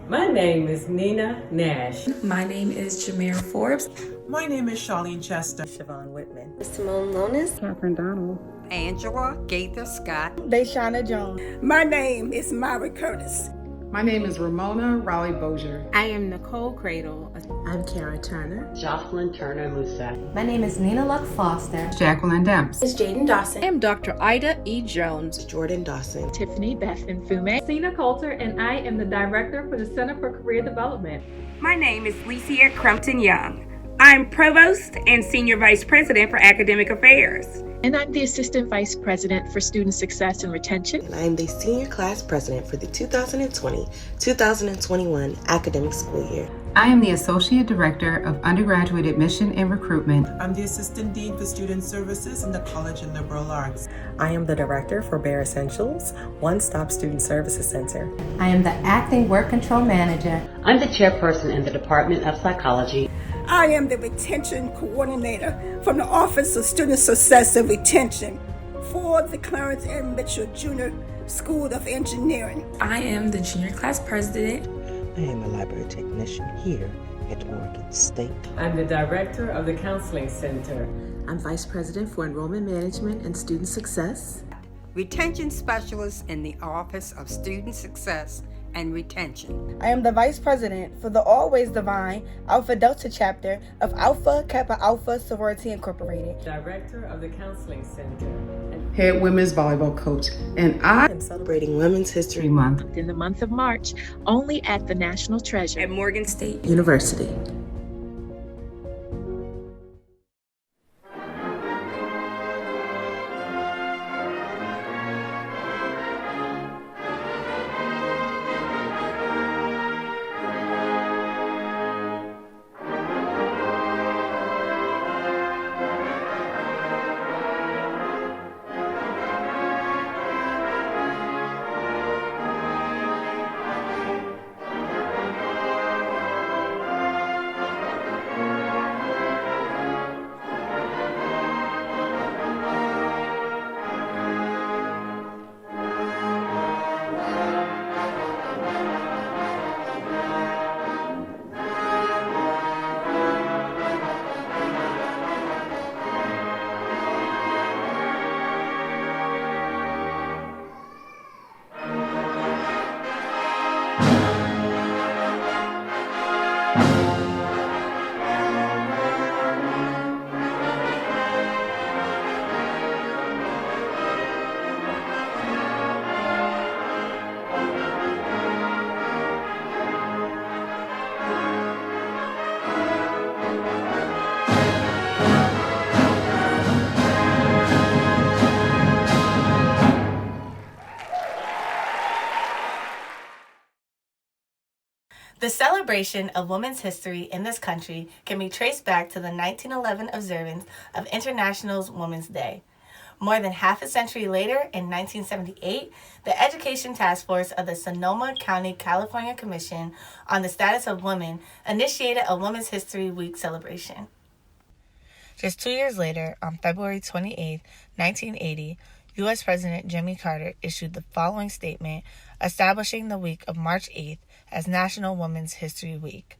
My name is Nina Nash. My name is Jameer Forbes. My name is Charlene Chester. Siobhan Whitman. Simone Lonis. Catherine Donald. Angela Gaither Scott. Deshana Jones. My name is Myra Curtis. My name is Ramona Raleigh-Bozier. I am Nicole Cradle. I'm Kara Turner. Jocelyn Turner Musa. My name is Nina Luck Foster. Jacqueline Demps. It's Jaden Dawson. I am Dr. Ida E. Jones. Jordan Dawson. Tiffany Bethan Fume. Sina Coulter, and I am the Director for the Center for Career Development. My name is Licia Crumpton Young. I'm Provost and Senior Vice President for Academic Affairs. And I'm the Assistant Vice President for Student Success and Retention. And I am the Senior Class President for the 2020-2021 academic school year. I am the Associate Director of Undergraduate Admission and Recruitment. I'm the Assistant Dean for Student Services in the College of Liberal Arts. I am the Director for Bare Essentials, One-Stop Student Services Center. I am the Acting Work Control Manager. I'm the Chairperson in the Department of Psychology. I am the Retention Coordinator from the Office of Student Success and Retention for the Clarence M. Mitchell Jr. School of Engineering. I am the Junior Class President. I am a library technician here at Oregon State. I'm the Director of the Counseling Center. I'm Vice President for Enrollment Management and Student Success. Retention Specialist in the Office of Student Success and Retention. I am the Vice President for the Always Divine Alpha Delta chapter of Alpha Kappa Alpha Sorority Incorporated. Director of the Counseling Center. Head women's volleyball coach. And I am celebrating Women's History Month in the month of March, only at the National Treasure at Morgan State University. The celebration of women's history in this country can be traced back to the 1911 observance of International Women's Day. More than half a century later, in 1978, the Education Task Force of the Sonoma County, California Commission on the Status of Women initiated a Women's History Week celebration. Just 2 years later, on February 28, 1980, U.S. President Jimmy Carter issued the following statement establishing the week of March 8th as National Women's History Week.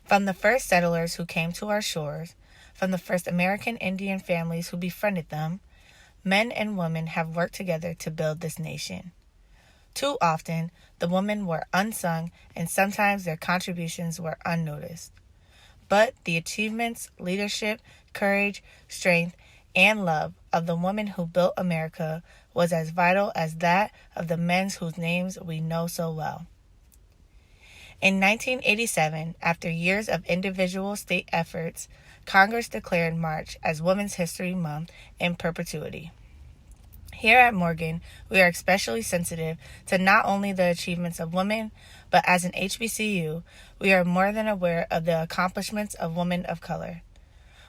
From the first settlers who came to our shores, from the first American Indian families who befriended them, men and women have worked together to build this nation. Too often, the women were unsung and sometimes their contributions were unnoticed. But the achievements, leadership, courage, strength, and love of the women who built America was as vital as that of the men whose names we know so well. In 1987, after years of individual state efforts, Congress declared March as Women's History Month in perpetuity. Here at Morgan, we are especially sensitive to not only the achievements of women, but as an HBCU, we are more than aware of the accomplishments of women of color.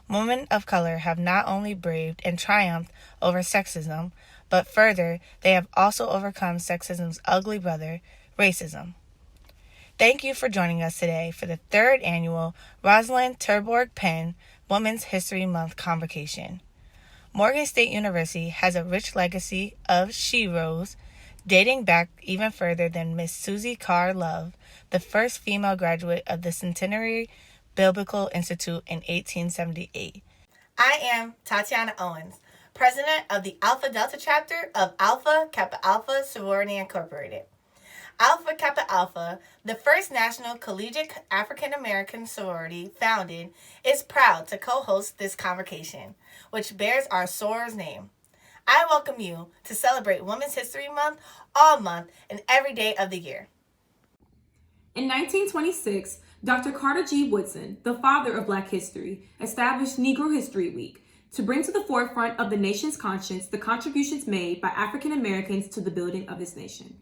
Women of color have not only braved and triumphed over sexism, but further, they have also overcome sexism's ugly brother, racism. Thank you for joining us today for the 3rd annual Rosalind Terborg-Penn Women's History Month Convocation. Morgan State University has a rich legacy of sheroes dating back even further than Miss Susie Carr Love, the first female graduate of the Centenary Biblical Institute in 1878. I am Tatiana Owens, president of the Alpha Delta chapter of Alpha Kappa Alpha Sorority Incorporated. Alpha Kappa Alpha, the first national collegiate African American sorority founded, is proud to co-host this convocation, which bears our soror's name. I welcome you to celebrate Women's History Month all month and every day of the year. In 1926, Dr. Carter G. Woodson, the father of Black history, established Negro History Week to bring to the forefront of the nation's conscience the contributions made by African Americans to the building of this nation.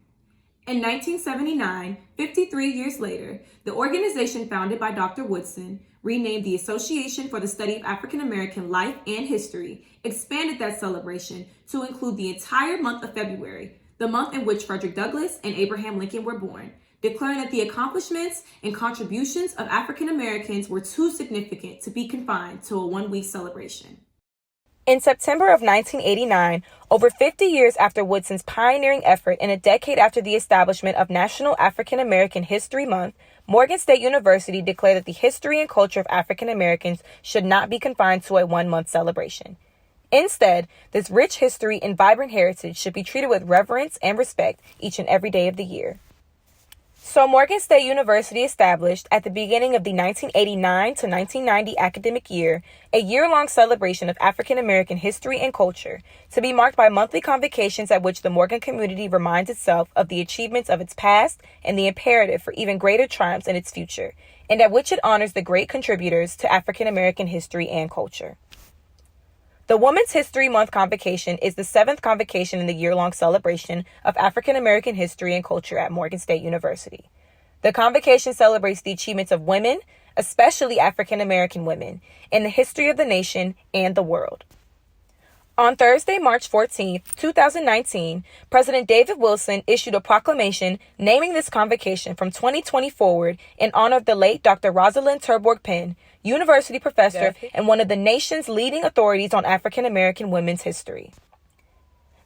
In 1979, 53 years later, the organization founded by Dr. Woodson, renamed the Association for the Study of African American Life and History, expanded that celebration to include the entire month of February, the month in which Frederick Douglass and Abraham Lincoln were born, declaring that the accomplishments and contributions of African Americans were too significant to be confined to a one-week celebration. In September of 1989, over 50 years after Woodson's pioneering effort and a decade after the establishment of National African American History Month, Morgan State University declared that the history and culture of African Americans should not be confined to a one-month celebration. Instead, this rich history and vibrant heritage should be treated with reverence and respect each and every day of the year. So Morgan State University established at the beginning of the 1989 to 1990 academic year a year-long celebration of African American history and culture to be marked by monthly convocations at which the Morgan community reminds itself of the achievements of its past and the imperative for even greater triumphs in its future, and at which it honors the great contributors to African American history and culture. The Women's History Month Convocation is the 7th convocation in the year-long celebration of African American history and culture at Morgan State University. The convocation celebrates the achievements of women, especially African American women, in the history of the nation and the world. On Thursday, March 14, 2019, President David Wilson issued a proclamation naming this convocation from 2020 forward in honor of the late Dr. Rosalind Terborg-Penn, university professor and one of the nation's leading authorities on African American women's history.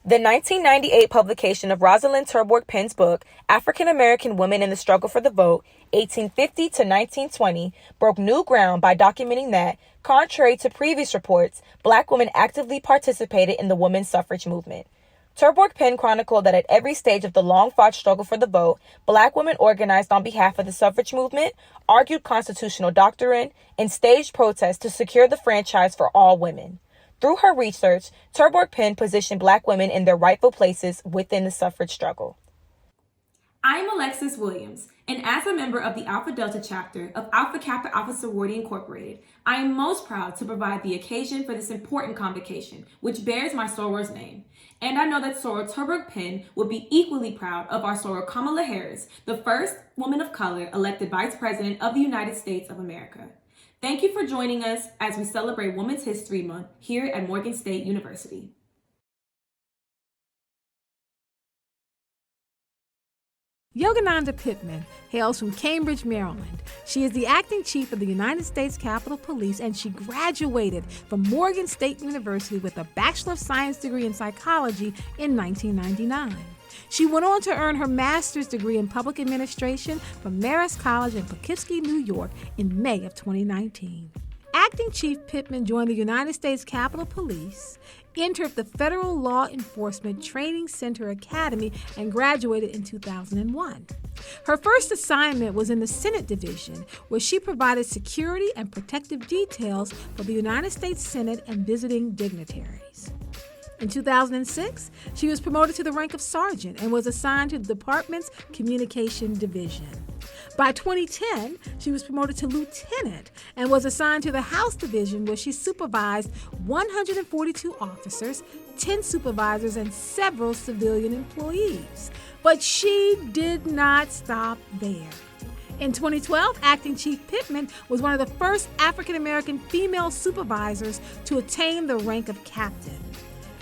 The 1998 publication of Rosalind Terborg-Penn's book, African American Women in the Struggle for the Vote, 1850 to 1920, broke new ground by documenting that, contrary to previous reports, Black women actively participated in the women's suffrage movement. Terborg-Penn chronicled that at every stage of the long-fought struggle for the vote, Black women organized on behalf of the suffrage movement, argued constitutional doctrine, and staged protests to secure the franchise for all women. Through her research, Terborg-Penn positioned Black women in their rightful places within the suffrage struggle. I am Alexis Williams, and as a member of the Alpha Delta chapter of Alpha Kappa Alpha Sorority Incorporated, I am most proud to provide the occasion for this important convocation, which bears my soror's name. And I know that Soror Terborg-Penn will be equally proud of our Soror Kamala Harris, the first woman of color elected Vice President of the United States of America. Thank you for joining us as we celebrate Women's History Month here at Morgan State University. Yogananda Pittman hails from Cambridge, Maryland. She is the acting chief of the United States Capitol Police, and she graduated from Morgan State University with a Bachelor of Science degree in psychology in 1999. She went on to earn her master's degree in public administration from Marist College in Poughkeepsie, New York in May of 2019. Acting Chief Pittman joined the United States Capitol Police, entered the Federal Law Enforcement Training Center Academy, and graduated in 2001. Her first assignment was in the Senate Division, where she provided security and protective details for the United States Senate and visiting dignitaries. In 2006, she was promoted to the rank of sergeant and was assigned to the department's communication division. By 2010, she was promoted to lieutenant and was assigned to the House Division, where she supervised 142 officers, 10 supervisors, and several civilian employees. But she did not stop there. In 2012, Acting Chief Pittman was one of the first African American female supervisors to attain the rank of captain.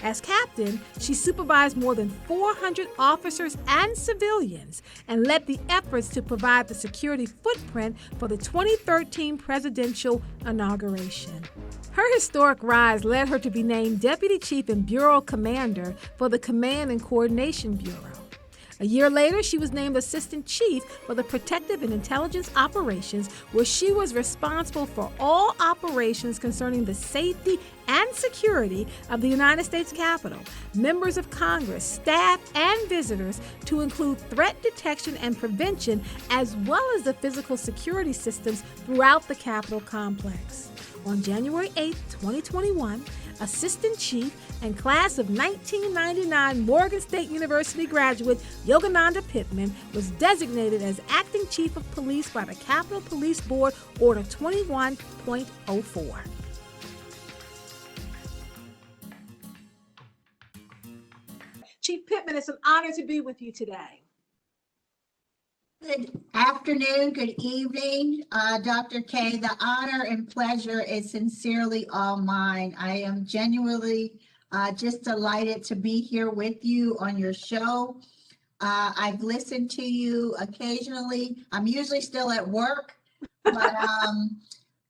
As captain, she supervised more than 400 officers and civilians and led the efforts to provide the security footprint for the 2013 presidential inauguration. Her historic rise led her to be named Deputy Chief and Bureau Commander for the Command and Coordination Bureau. A year later, she was named Assistant Chief for the Protective and Intelligence Operations, where she was responsible for all operations concerning the safety and security of the United States Capitol, members of Congress, staff, and visitors, to include threat detection and prevention, as well as the physical security systems throughout the Capitol complex. On January 8, 2021, Assistant Chief and class of 1999 Morgan State University graduate Yogananda Pittman was designated as Acting Chief of Police by the Capitol Police Board Order 21.04. Chief Pittman, it's an honor to be with you today. Good afternoon, good evening, Dr. Kaye. The honor and pleasure is sincerely all mine. I am genuinely just delighted to be here with you on your show. I've listened to you occasionally. I'm usually still at work, but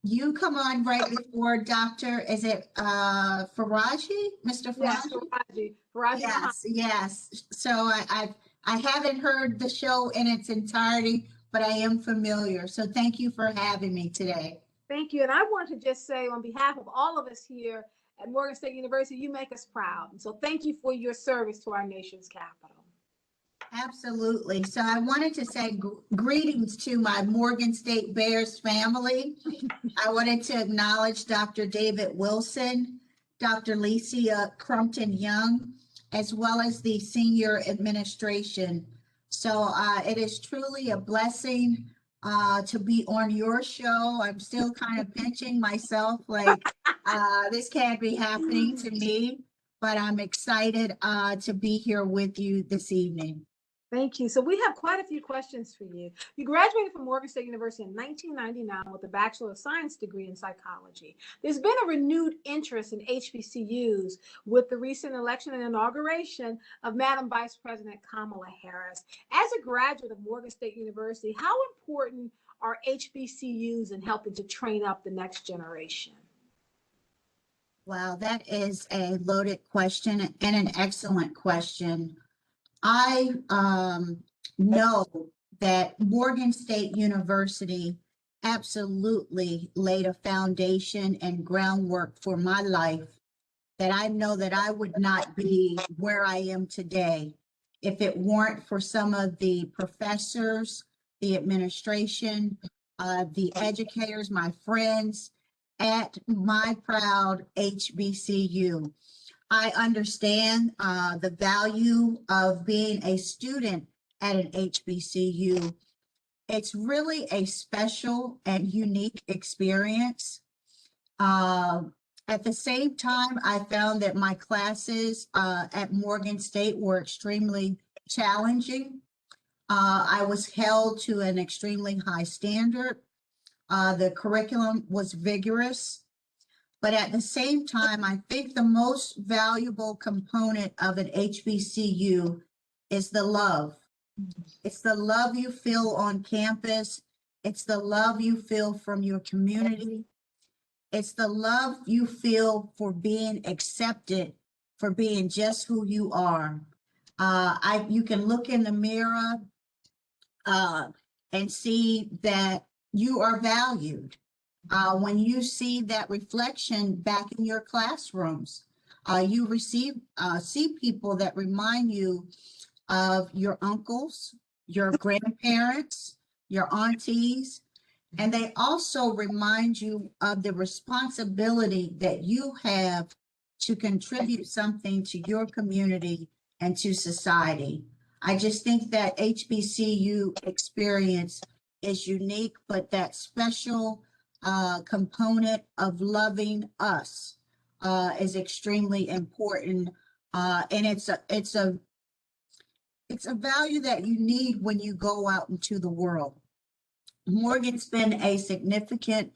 you come on right before is it Faraji? Mr. Faraji? Yes, Yes. So I haven't heard the show in its entirety, but I am familiar. So thank you for having me today. Thank you. And I want to just say on behalf of all of us here at Morgan State University, you make us proud. And so thank you for your service to our nation's capital. Absolutely. So I wanted to say greetings to my Morgan State Bears family. I wanted to acknowledge Dr. David Wilson, Dr. Licia Crumpton-Young, as well as the senior administration. So it is truly a blessing to be on your show. I'm still kind of pinching myself like this can't be happening to me, but I'm excited to be here with you this evening. Thank you. So we have quite a few questions for you. You graduated from Morgan State University in 1999 with a Bachelor of Science degree in psychology. There's been a renewed interest in HBCUs with the recent election and inauguration of Madam Vice President Kamala Harris. As a graduate of Morgan State University, how important are HBCUs in helping to train up the next generation? Wow, that is a loaded question and an excellent question. I know that Morgan State University absolutely laid a foundation and groundwork for my life that I know that I would not be where I am today if it weren't for some of the professors, the administration, the educators, my friends at my proud HBCU. I understand the value of being a student at an HBCU. It's really a special and unique experience. At the same time, I found that my classes at Morgan State were extremely challenging. I was held to an extremely high standard. The curriculum was vigorous. But at the same time, I think the most valuable component of an HBCU is the love. It's the love you feel on campus. It's the love you feel from your community. It's the love you feel for being accepted, for being just who you are. You can look in the mirror and see that you are valued. When you see that reflection back in your classrooms, you see people that remind you of your uncles, your grandparents, your aunties, and they also remind you of the responsibility that you have to contribute something to your community and to society. I just think that HBCU experience is unique, but that special component of loving us is extremely important, and it's a value that you need when you go out into the world. Morgan's been a significant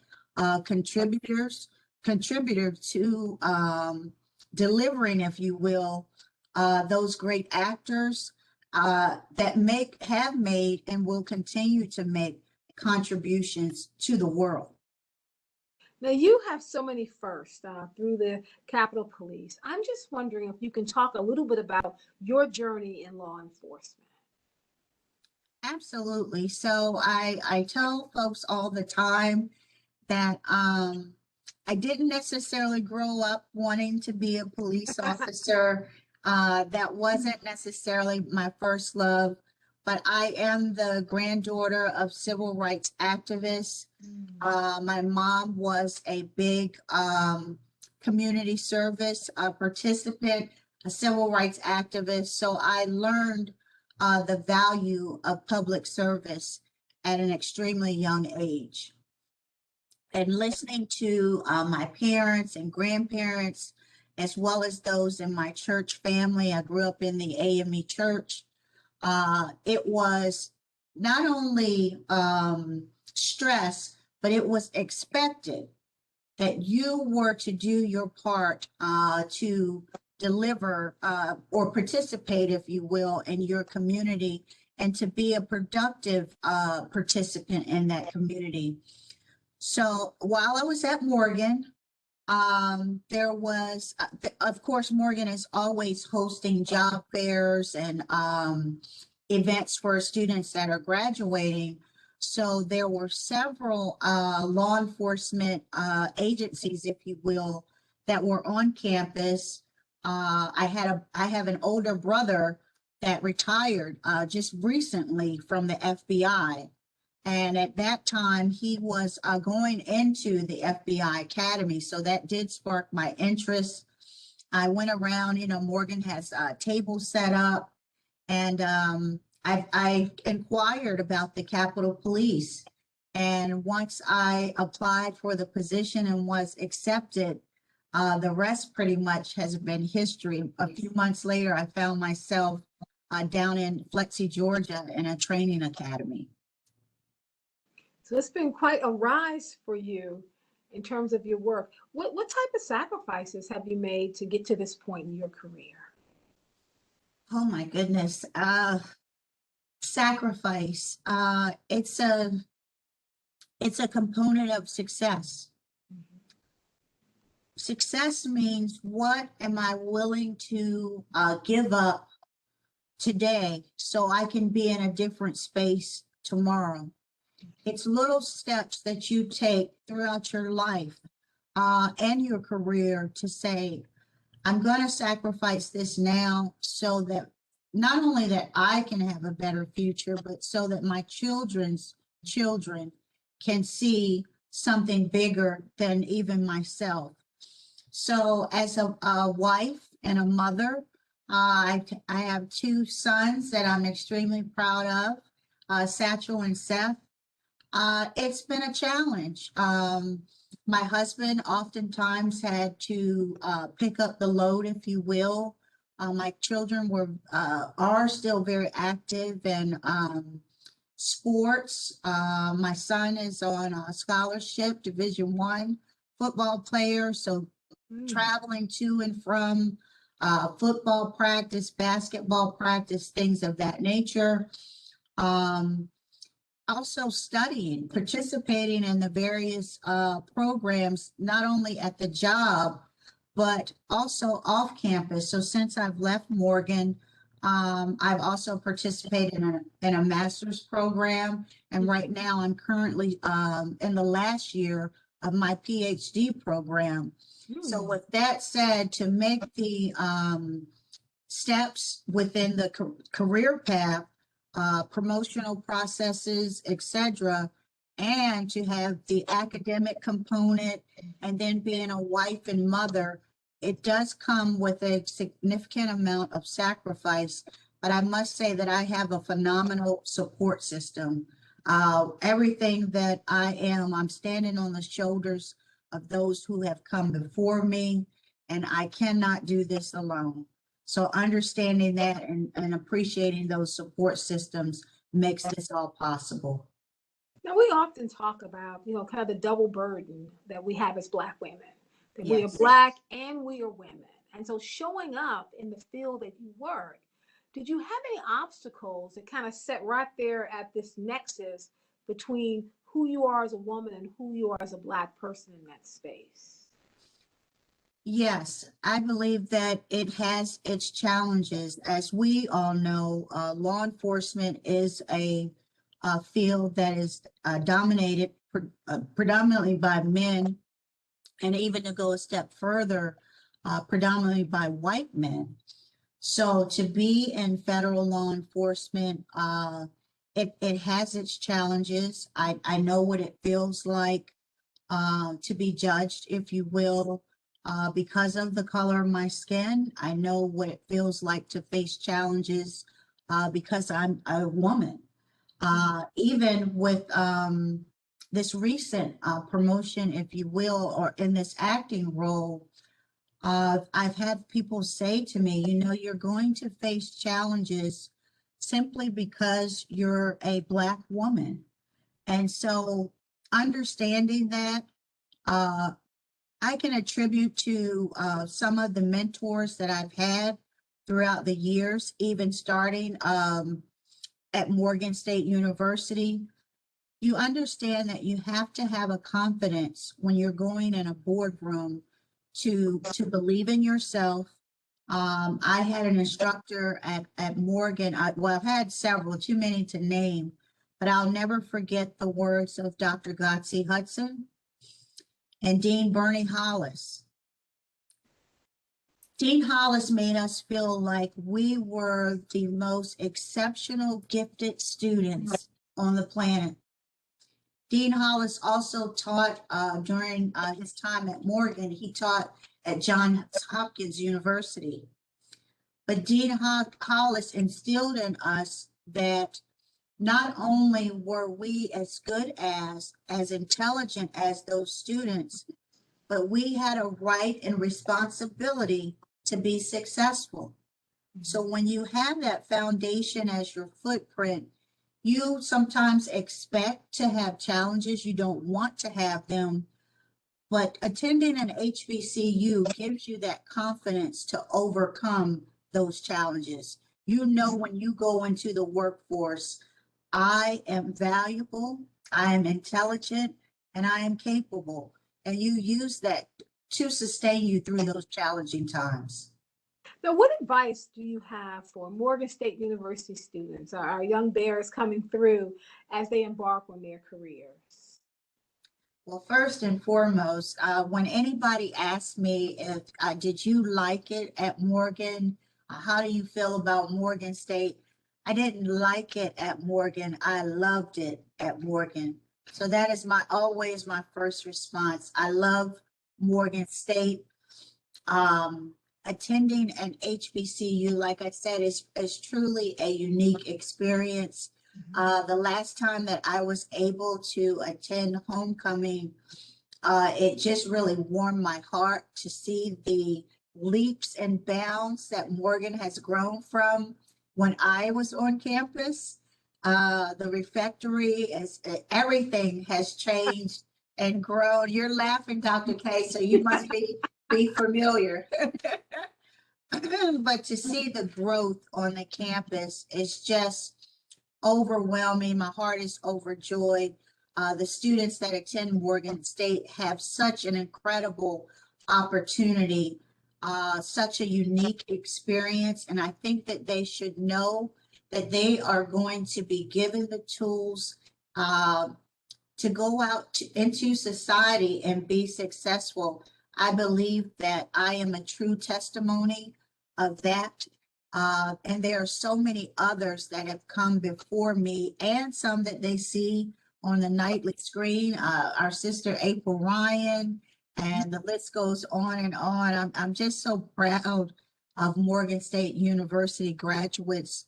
contributor to delivering, if you will, those great actors that have made and will continue to make contributions to the world. Now, you have so many firsts through the Capitol Police. I'm just wondering if you can talk a little bit about your journey in law enforcement. Absolutely. So I tell folks all the time that I didn't necessarily grow up wanting to be a police officer. That wasn't necessarily my first love, but I am the granddaughter of civil rights activists. My mom was a big community service participant, a civil rights activist. So I learned the value of public service at an extremely young age. And listening to my parents and grandparents, as well as those in my church family, I grew up in the AME church. It was not only stress, but it was expected that you were to do your part to deliver or participate, if you will, in your community and to be a productive participant in that community. So while I was at Morgan, there was, of course, Morgan is always hosting job fairs and events for students that are graduating. So there were several law enforcement agencies, if you will, that were on campus. I have an older brother that retired just recently from the FBI. And at that time, he was going into the FBI Academy. So that did spark my interest. I went around, Morgan has tables set up. And I inquired about the Capitol Police. And once I applied for the position and was accepted, the rest pretty much has been history. A few months later, I found myself down in Flexi, Georgia, in a training academy. So it's been quite a rise for you in terms of your work. What type of sacrifices have you made to get to this point in your career? Oh my goodness. Sacrifice. It's a component of success. Success means, what am I willing to give up today so I can be in a different space tomorrow? It's little steps that you take throughout your life and your career to say, I'm going to sacrifice this now so that not only that I can have a better future, but so that my children's children can see something bigger than even myself. So as a wife and a mother, I have two sons that I'm extremely proud of, Satchel and Seth. It's been a challenge. My husband oftentimes had to pick up the load, if you will. My children are still very active in sports. My son is on a scholarship, Division I football player, so traveling to and from football practice, basketball practice, things of that nature. Also studying, participating in the various programs, not only at the job, but also off campus. So since I've left Morgan, I've also participated in a master's program. And right now I'm currently in the last year of my PhD program. So with that said, to make the steps within the career path, promotional processes, etc., and to have the academic component, and then being a wife and mother, it does come with a significant amount of sacrifice. But I must say that I have a phenomenal support system. Everything that I am, I'm standing on the shoulders of those who have come before me, and I cannot do this alone. So understanding that and appreciating those support systems makes this all possible. Now, we often talk about, kind of the double burden that we have as Black women, that we are Yes. Black and we are women. And so showing up in the field that you work, did you have any obstacles that kind of set right there at this nexus between who you are as a woman and who you are as a Black person in that space? Yes, I believe that it has its challenges. As we all know, law enforcement is a field that is dominated predominantly by men, and even to go a step further, predominantly by white men. So to be in federal law enforcement, it has its challenges. I know what it feels like to be judged, if you will, because of the color of my skin. I know what it feels like to face challenges because I'm a woman. Even with this recent promotion, if you will, or in this acting role, I've had people say to me, you know, you're going to face challenges simply because you're a Black woman. And so understanding that, I can attribute to some of the mentors that I've had throughout the years, even starting at Morgan State University. You understand that you have to have a confidence when you're going in a boardroom to believe in yourself. I had an instructor at Morgan. I've had several, too many to name, but I'll never forget the words of Dr. Gotsey Hudson and Dean Bernie Hollis. Dean Hollis made us feel like we were the most exceptional, gifted students on the planet. Dean Hollis also taught during his time at Morgan. He taught at Johns Hopkins University. But Dean Hollis instilled in us that not only were we as good as intelligent as those students, but we had a right and responsibility to be successful. So when you have that foundation as your footprint, you sometimes expect to have challenges. You don't want to have them, but attending an HBCU gives you that confidence to overcome those challenges. You know, when you go into the workforce, I am valuable, I am intelligent, and I am capable. And you use that to sustain you through those challenging times. Now, what advice do you have for Morgan State University students, our young bears coming through as they embark on their careers? Well, first and foremost, when anybody asks me if did you like it at Morgan, how do you feel about Morgan State? I didn't like it at Morgan. I loved it at Morgan. So that is always my first response. I love Morgan State. Attending an HBCU, like I said, is truly a unique experience. The last time that I was able to attend homecoming, it just really warmed my heart to see the leaps and bounds that Morgan has grown from when I was on campus. The refectory, everything has changed and grown. You're laughing, Dr. Kaye, so you must be familiar. But to see the growth on the campus is just overwhelming. My heart is overjoyed. The students that attend Morgan State have such an incredible opportunity, such a unique experience. And I think that they should know that they are going to be given the tools to go out into society and be successful. I believe that I am a true testimony of that. And there are so many others that have come before me and some that they see on the nightly screen. Our sister April Ryan, and the list goes on and on. I'm just so proud of Morgan State University graduates.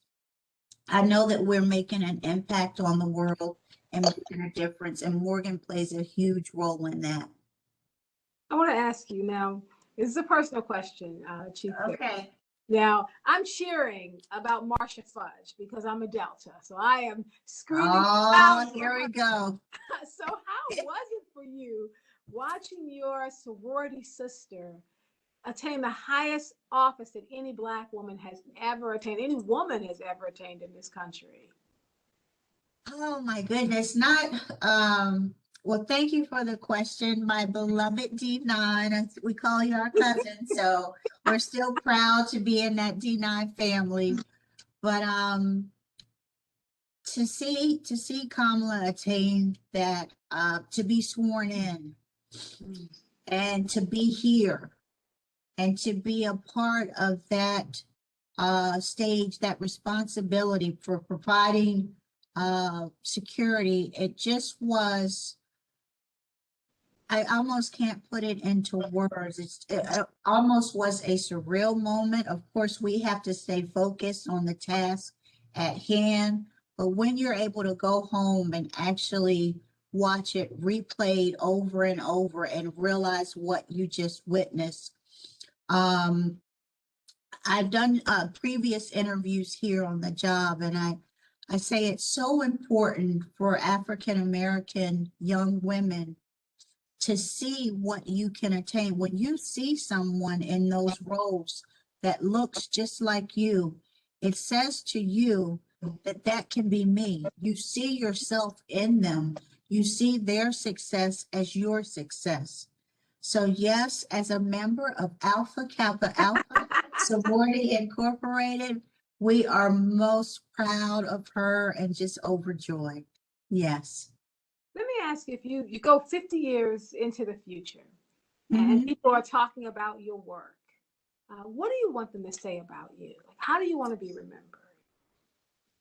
I know that we're making an impact on the world and making a difference, and Morgan plays a huge role in that. I want to ask you now, this is a personal question, Chief. Okay. Now, I'm cheering about Marcia Fudge because I'm a Delta, so I am screaming. Oh, here we go. So how was it for you watching your sorority sister attain the highest office that any Black woman has ever attained, any woman has ever attained in this country? Oh my goodness, not, well, thank you for the question, my beloved D9. We call you our cousin, so we're still proud to be in that D9 family. But to see Kamala attain that, to be sworn in and to be here and to be a part of that stage, that responsibility for providing security, it just was, I almost can't put it into words. It almost was a surreal moment. Of course, we have to stay focused on the task at hand, but when you're able to go home and actually watch it replayed over and over and realize what you just witnessed. I've done previous interviews here on the job, and I say it's so important for African American young women to see what you can attain. When you see someone in those roles that looks just like you, it says to you that that can be me. You see yourself in them. You see their success as your success. So yes, as a member of Alpha Kappa Alpha Sorority Incorporated, we are most proud of her and just overjoyed. Yes. Let me ask you, if you go 50 years into the future and people are talking about your work, what do you want them to say about you? Like, how do you want to be remembered?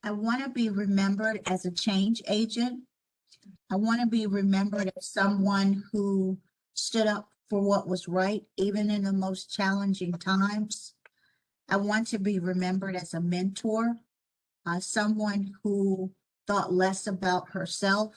I want to be remembered as a change agent. I want to be remembered as someone who stood up for what was right, even in the most challenging times. I want to be remembered as a mentor, someone who thought less about herself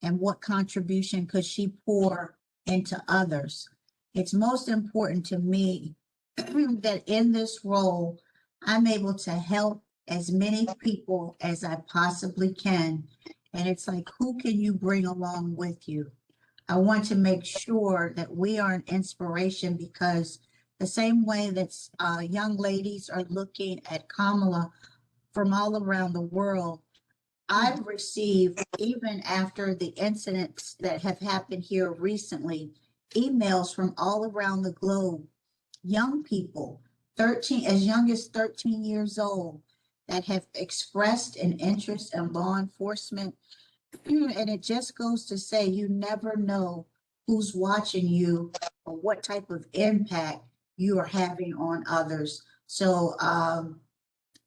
and what contribution could she pour into others. It's most important to me that in this role, I'm able to help as many people as I possibly can. And it's like, who can you bring along with you? I want to make sure that we are an inspiration, because the same way that young ladies are looking at Kamala from all around the world, I've received, even after the incidents that have happened here recently, emails from all around the globe, young people, as young as 13 years old, that have expressed an interest in law enforcement. And it just goes to say, you never know who's watching you or what type of impact you are having on others. So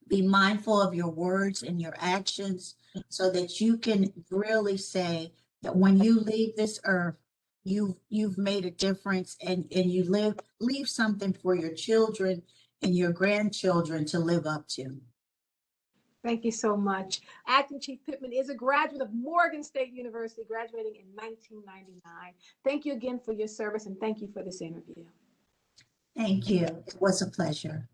be mindful of your words and your actions so that you can really say that when you leave this earth, you've made a difference, and you leave something for your children and your grandchildren to live up to. Thank you so much. Acting Chief Pittman is a graduate of Morgan State University, graduating in 1999. Thank you again for your service, and thank you for this interview. Thank you. It was a pleasure.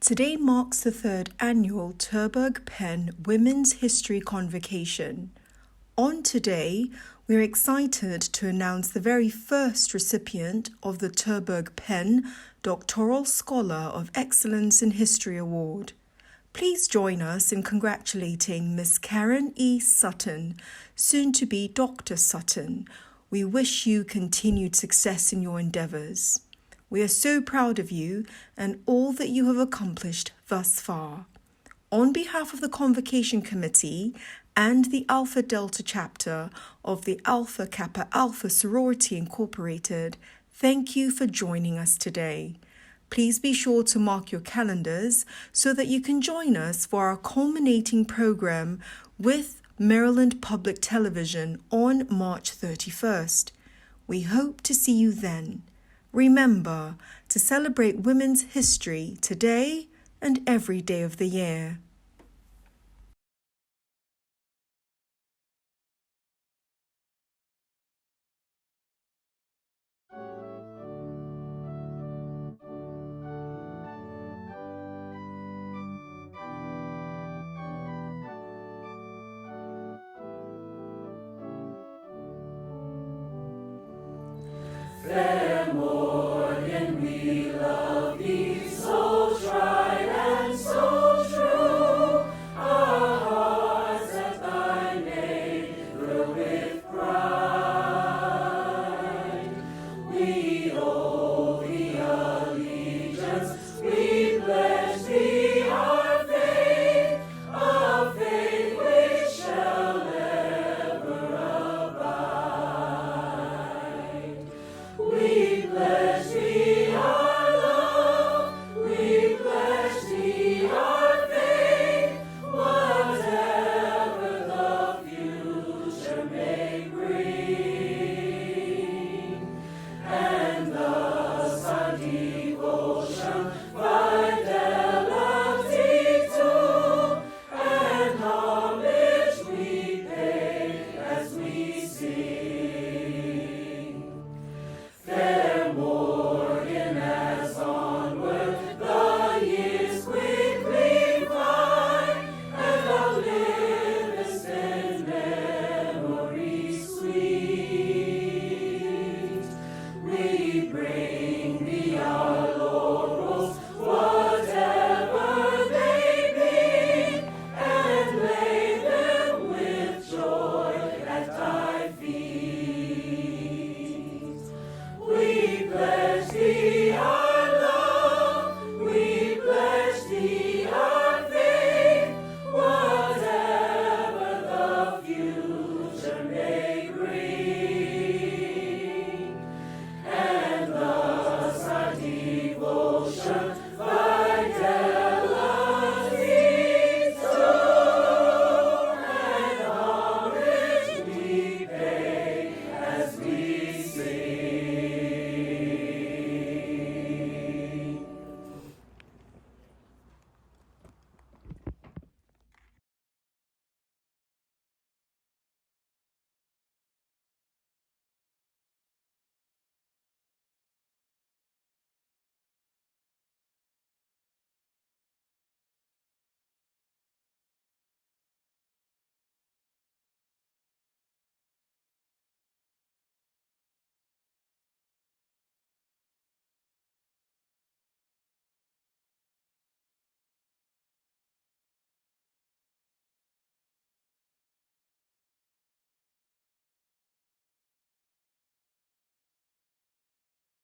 Today marks the third annual Terborg-Penn Women's History Convocation. On today, we're excited to announce the very first recipient of the Terborg-Penn Doctoral Scholar of Excellence in History Award. Please join us in congratulating Miss Karen E. Sutton, soon to be Dr. Sutton. We wish you continued success in your endeavors. We are so proud of you and all that you have accomplished thus far. On behalf of the Convocation Committee and the Alpha Delta chapter of the Alpha Kappa Alpha Sorority Incorporated, thank you for joining us today. Please be sure to mark your calendars so that you can join us for our culminating program with Maryland Public Television on March 31st. We hope to see you then. Remember to celebrate women's history today and every day of the year.